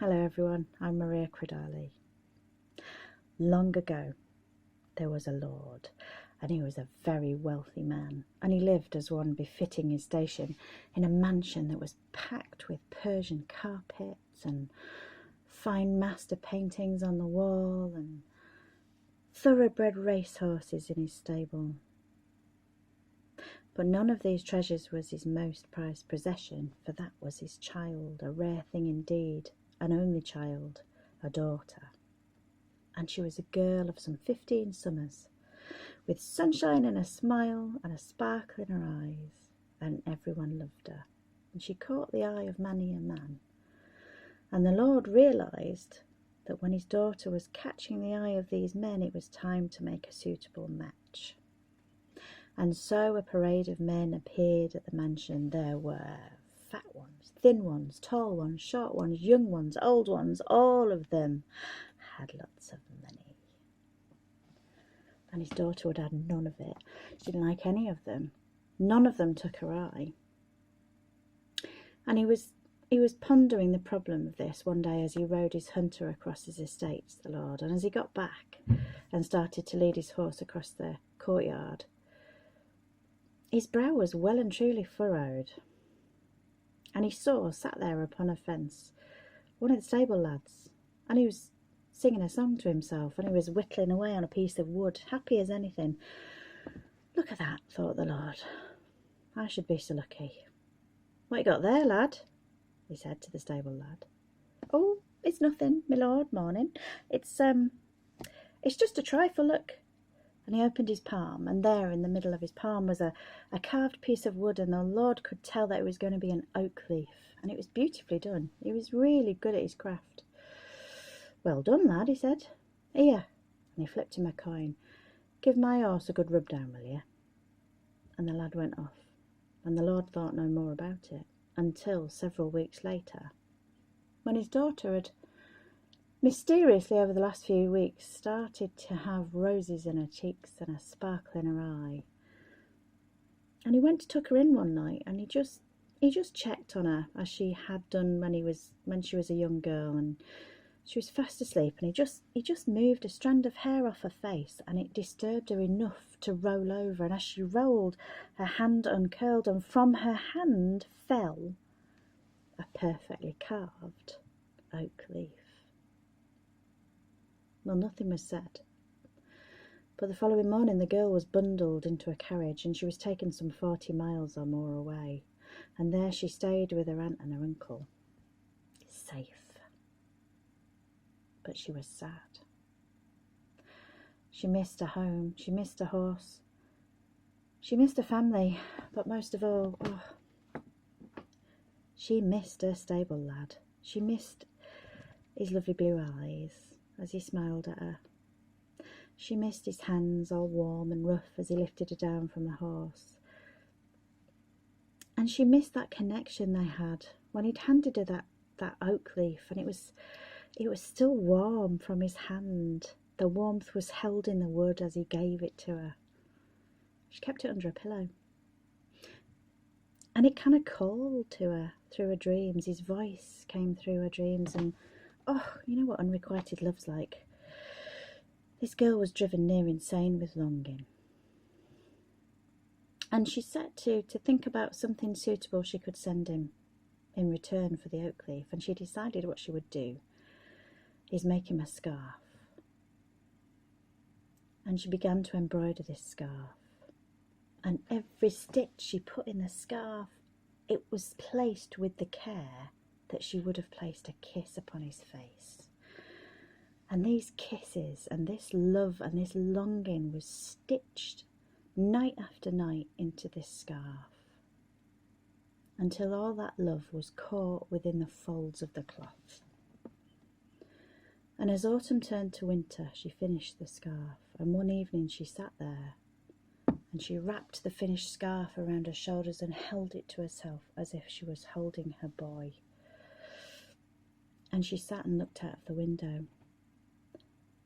Hello everyone, I'm Maria Credali. Long ago there was a lord, and he was a very wealthy man, and he lived as one befitting his station in a mansion that was packed with Persian carpets and fine master paintings on the wall and thoroughbred racehorses in his stable. But none of these treasures was his most prized possession, for that was his child, a rare thing indeed, an only child, a daughter. And she was a girl of some 15 summers, with sunshine and a smile and a sparkle in her eyes, and everyone loved her, and she caught the eye of many a man. And the Lord realised that when his daughter was catching the eye of these men, it was time to make a suitable match. And so a parade of men appeared at the mansion. There were fat ones, thin ones, tall ones, short ones, young ones, old ones, all of them had lots of money. And his daughter would have none of it. She didn't like any of them. None of them took her eye. And he was pondering the problem of this one day as he rode his hunter across his estates, the Lord. And as he got back and started to lead his horse across the courtyard, his brow was well and truly furrowed, and he saw, sat there upon a fence, one of the stable lads, and he was singing a song to himself, and he was whittling away on a piece of wood, happy as anything. Look at that, thought the Lord. I should be so lucky. What you got there, lad? He said to the stable lad. Oh, it's nothing, my lord, morning. It's just a trifle, look. And he opened his palm, and there in the middle of his palm was a carved piece of wood, and the Lord could tell that it was going to be an oak leaf, and it was beautifully done. He was really good at his craft. Well done, lad, he said. Here, and he flipped him a coin. Give my horse a good rub down, will you? And the lad went off, and the Lord thought no more about it, until several weeks later, when his daughter had mysteriously over the last few weeks started to have roses in her cheeks and a sparkle in her eye. And he went to tuck her in one night, and he just checked on her as she had done when she was a young girl, and she was fast asleep, and he just moved a strand of hair off her face, and it disturbed her enough to roll over, and as she rolled, her hand uncurled, and from her hand fell a perfectly carved oak leaf. Well, nothing was said, but the following morning the girl was bundled into a carriage, and she was taken some 40 miles or more away, and there she stayed with her aunt and her uncle, safe. But she was sad. She missed her home, she missed her horse, she missed her family, but most of all, she missed her stable lad. She missed his lovely blue eyes as he smiled at her. She missed his hands all warm and rough as he lifted her down from the horse. And she missed that connection they had when he'd handed her that oak leaf, and it was still warm from his hand. The warmth was held in the wood as he gave it to her. She kept it under her pillow. And it kind of called to her through her dreams. His voice came through her dreams, and you know what unrequited love's like. This girl was driven near insane with longing. And she set to think about something suitable she could send him in return for the oak leaf. And she decided what she would do is make him a scarf. And she began to embroider this scarf. And every stitch she put in the scarf, it was placed with the care that she would have placed a kiss upon his face. And these kisses and this love and this longing was stitched night after night into this scarf, until all that love was caught within the folds of the cloth. And as autumn turned to winter, she finished the scarf, and one evening she sat there, and she wrapped the finished scarf around her shoulders and held it to herself as if she was holding her boy. And she sat and looked out of the window,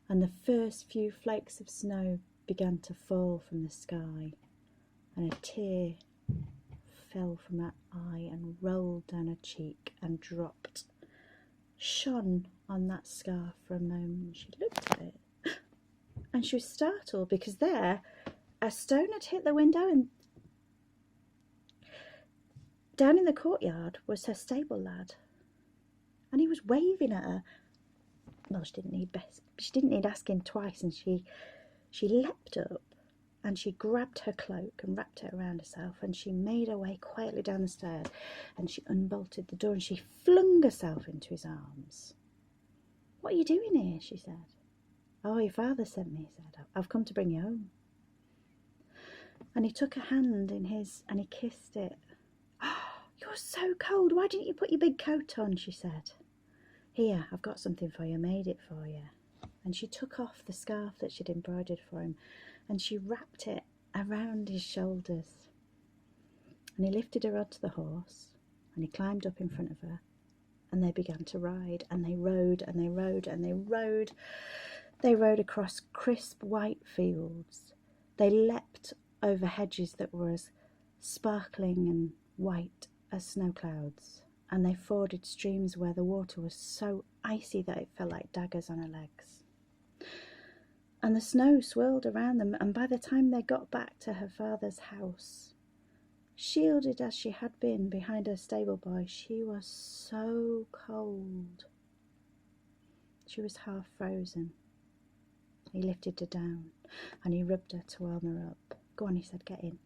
and the first few flakes of snow began to fall from the sky, and a tear fell from her eye and rolled down her cheek and dropped shone on that scarf for a moment. She looked at it and she was startled because there a stone had hit the window, and down in the courtyard was her stable lad, and he was waving at her. Well, she didn't need asking twice, and she leapt up and she grabbed her cloak and wrapped it around herself, and she made her way quietly down the stairs, and she unbolted the door and she flung herself into his arms. "What are you doing here?" she said. "Oh, your father sent me," he said. "I've come to bring you home." And he took her hand in his and he kissed it. "Oh, you're so cold. Why didn't you put your big coat on?" she said. "Here, I've got something for you. I made it for you." And she took off the scarf that she'd embroidered for him and she wrapped it around his shoulders. And he lifted her onto the horse and he climbed up in front of her, and they began to ride, and they rode and they rode and they rode. They rode across crisp white fields. They leapt over hedges that were as sparkling and white as snow clouds, and they forded streams where the water was so icy that it felt like daggers on her legs. And the snow swirled around them, and by the time they got back to her father's house, shielded as she had been behind her stable boy, she was so cold. She was half frozen. He lifted her down and he rubbed her to warm her up. "Go on," he said, "get in."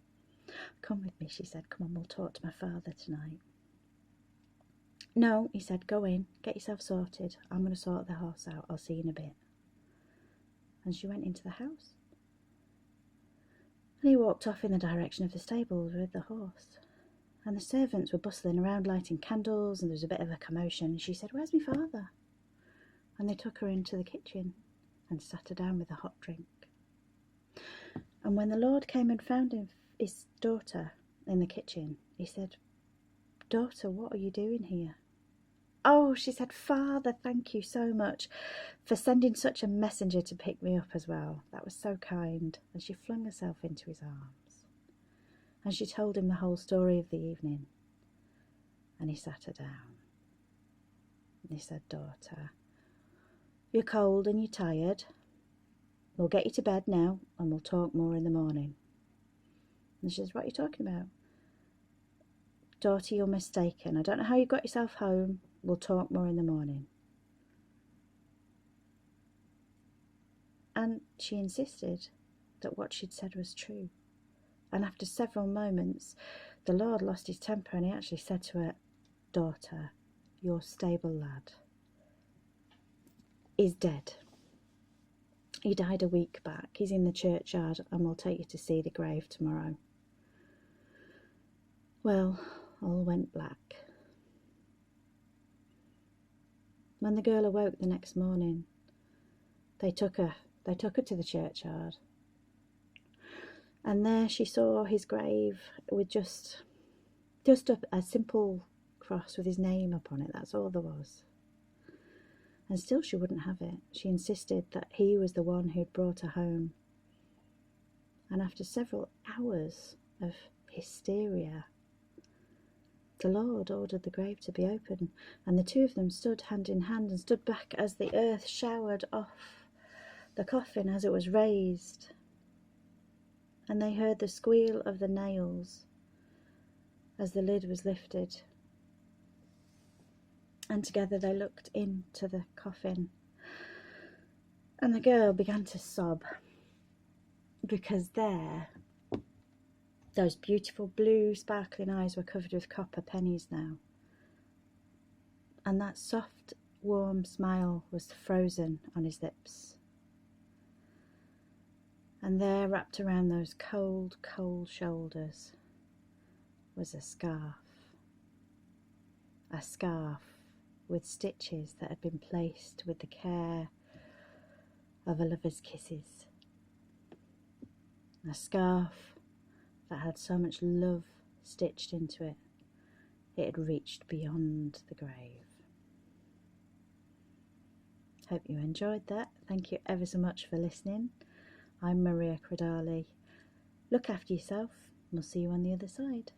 "Come with me," she said. "Come on, we'll talk to my father tonight." "No," he said, "go in, get yourself sorted. I'm going to sort the horse out. I'll see you in a bit." And she went into the house. And he walked off in the direction of the stables with the horse. And the servants were bustling around lighting candles, and there was a bit of a commotion. And she said, "Where's my father?" And they took her into the kitchen and sat her down with a hot drink. And when the Lord came and found his daughter in the kitchen, he said, "Daughter, what are you doing here?" "Oh," she said, "Father, thank you so much for sending such a messenger to pick me up as well. That was so kind." And she flung herself into his arms. And she told him the whole story of the evening. And he sat her down. And he said, "Daughter, you're cold and you're tired. We'll get you to bed now and we'll talk more in the morning." And she says, "What are you talking about?" "Daughter, you're mistaken. I don't know how you got yourself home. We'll talk more in the morning." And she insisted that what she'd said was true. And after several moments, the Lord lost his temper and he actually said to her, "Daughter, your stable lad is dead. He died a week back. He's in the churchyard and we'll take you to see the grave tomorrow." Well, all went black. When the girl awoke the next morning, they took her to the churchyard. And there she saw his grave with just a simple cross with his name upon it. That's all there was. And still she wouldn't have it. She insisted that he was the one who'd brought her home. And after several hours of hysteria, the Lord ordered the grave to be open, and the two of them stood hand in hand and stood back as the earth showered off the coffin as it was raised. And they heard the squeal of the nails as the lid was lifted. And together they looked into the coffin. And the girl began to sob, because there, those beautiful blue sparkling eyes were covered with copper pennies now. And that soft, warm smile was frozen on his lips. And there, wrapped around those cold, cold shoulders, was a scarf. A scarf with stitches that had been placed with the care of a lover's kisses. A scarf that had so much love stitched into it, it had reached beyond the grave. Hope you enjoyed that. Thank you ever so much for listening. I'm Maria Credali. Look after yourself, and we'll see you on the other side.